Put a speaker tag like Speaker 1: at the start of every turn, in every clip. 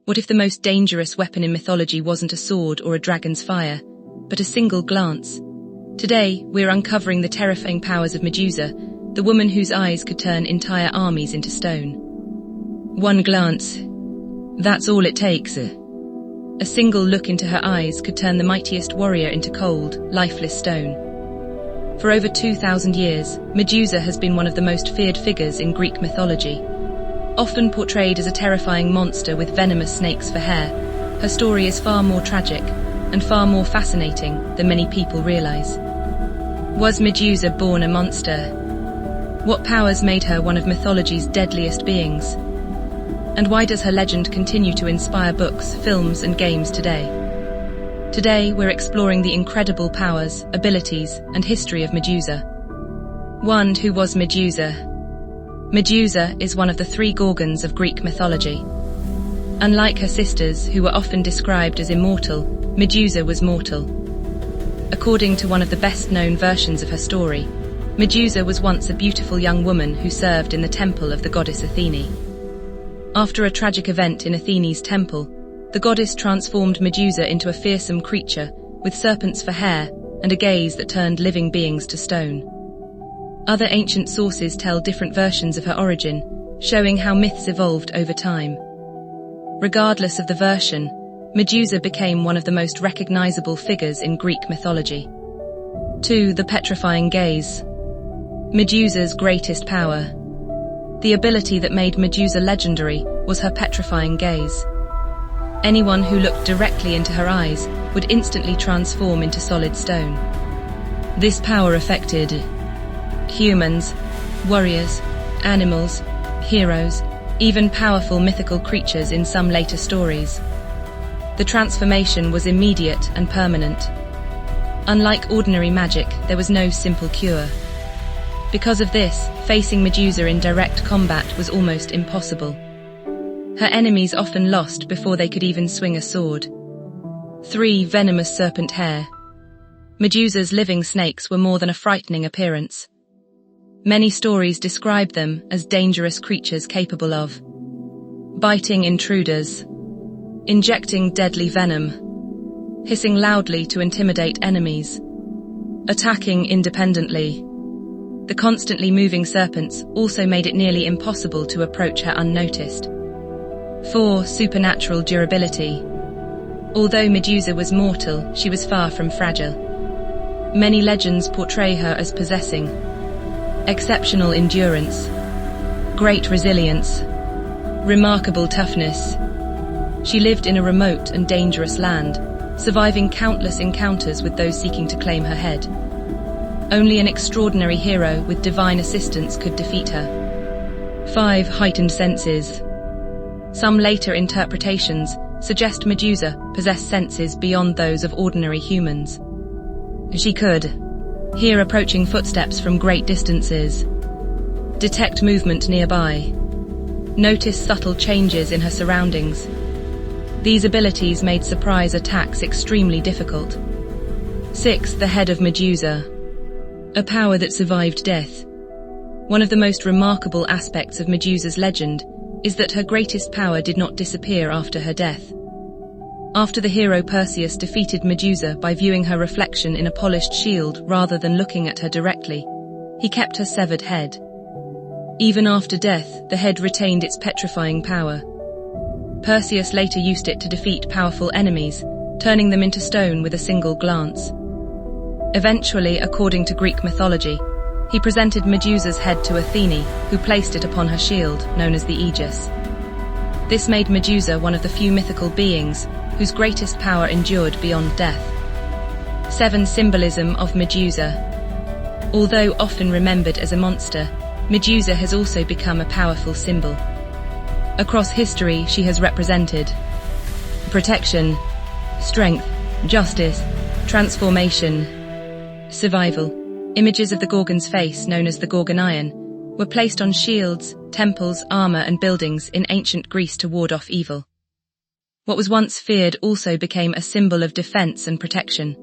Speaker 1: What if the most dangerous weapon in mythology wasn't a sword or a dragon's fire, but a single glance? Today, we're uncovering the terrifying powers of Medusa, the woman whose eyes could turn entire armies into stone. One glance. That's all it takes. A single look into her eyes could turn the mightiest warrior into cold, lifeless stone. For over 2,000 years, Medusa has been one of the most feared figures in Greek mythology. Often portrayed as a terrifying monster with venomous snakes for hair, her story is far more tragic and far more fascinating than many people realize. Was Medusa born a monster? What powers made her one of mythology's deadliest beings? And why does her legend continue to inspire books, films, and games today? Today, we're exploring the incredible powers, abilities, and history of Medusa. 1. Who was Medusa? Medusa is one of the 3 Gorgons of Greek mythology. Unlike her sisters, who were often described as immortal, Medusa was mortal. According to one of the best-known versions of her story, Medusa was once a beautiful young woman who served in the temple of the goddess Athene. After a tragic event in Athene's temple, the goddess transformed Medusa into a fearsome creature with serpents for hair and a gaze that turned living beings to stone. Other ancient sources tell different versions of her origin, showing how myths evolved over time. Regardless of the version, Medusa became one of the most recognizable figures in Greek mythology. 2. The petrifying gaze. Medusa's greatest power. The ability that made Medusa legendary was her petrifying gaze. Anyone who looked directly into her eyes would instantly transform into solid stone. This power affected humans, warriors, animals, heroes, even powerful mythical creatures in some later stories. The transformation was immediate and permanent. Unlike ordinary magic, there was no simple cure. Because of this, facing Medusa in direct combat was almost impossible. Her enemies often lost before they could even swing a sword. 3. Venomous serpent hair. Medusa's living snakes were more than a frightening appearance. Many stories describe them as dangerous creatures capable of biting intruders, injecting deadly venom, hissing loudly to intimidate enemies, attacking independently. The constantly moving serpents also made it nearly impossible to approach her unnoticed. 4. Supernatural durability. Although Medusa was mortal, she was far from fragile. Many legends portray her as possessing exceptional endurance, great resilience, remarkable toughness. She lived in a remote and dangerous land, surviving countless encounters with those seeking to claim her head. Only an extraordinary hero with divine assistance could defeat her. 5. Heightened senses. Some later interpretations suggest Medusa possessed senses beyond those of ordinary humans. She could hear approaching footsteps from great distances, detect movement nearby, notice subtle changes in her surroundings. These abilities made surprise attacks extremely difficult. 6. The head of Medusa. A power that survived death. One of the most remarkable aspects of Medusa's legend is that her greatest power did not disappear after her death. After the hero Perseus defeated Medusa by viewing her reflection in a polished shield rather than looking at her directly, he kept her severed head. Even after death, the head retained its petrifying power. Perseus later used it to defeat powerful enemies, turning them into stone with a single glance. Eventually, according to Greek mythology, he presented Medusa's head to Athene, who placed it upon her shield, known as the Aegis. This made Medusa one of the few mythical beings whose greatest power endured beyond death. 7. Symbolism of Medusa. Although often remembered as a monster, Medusa has also become a powerful symbol. Across history, she has represented protection, strength, justice, transformation, survival. Images of the Gorgon's face, known as the Gorgon Iron, were placed on shields, temples, armor, and buildings in ancient Greece to ward off evil. What was once feared also became a symbol of defense and protection.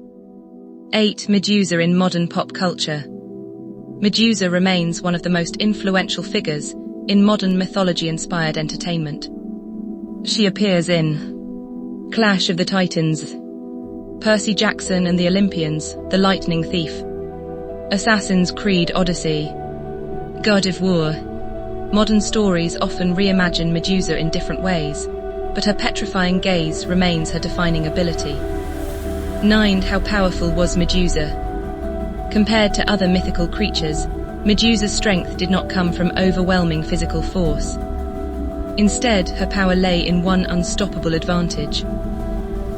Speaker 1: 8. Medusa in modern pop culture. Medusa remains one of the most influential figures in modern mythology-inspired entertainment. She appears in Clash of the Titans, Percy Jackson and the Olympians, The Lightning Thief, Assassin's Creed Odyssey, God of War. Modern stories often reimagine Medusa in different ways, but her petrifying gaze remains her defining ability. 9. How powerful was Medusa? Compared to other mythical creatures, Medusa's strength did not come from overwhelming physical force. Instead, her power lay in one unstoppable advantage.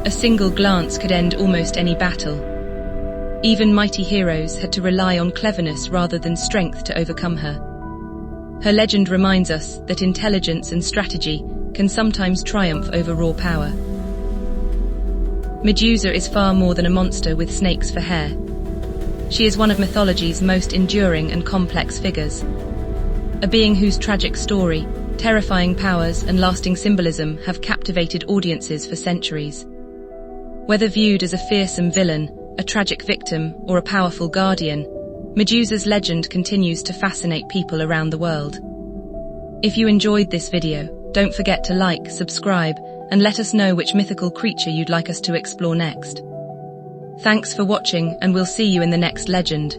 Speaker 1: A single glance could end almost any battle. Even mighty heroes had to rely on cleverness rather than strength to overcome her. Her legend reminds us that intelligence and strategy can sometimes triumph over raw power. Medusa is far more than a monster with snakes for hair. She is one of mythology's most enduring and complex figures. A being whose tragic story, terrifying powers, and lasting symbolism have captivated audiences for centuries. Whether viewed as a fearsome villain, a tragic victim, or a powerful guardian, Medusa's legend continues to fascinate people around the world. If you enjoyed this video, don't forget to like, subscribe, and let us know which mythical creature you'd like us to explore next. Thanks for watching, and we'll see you in the next legend.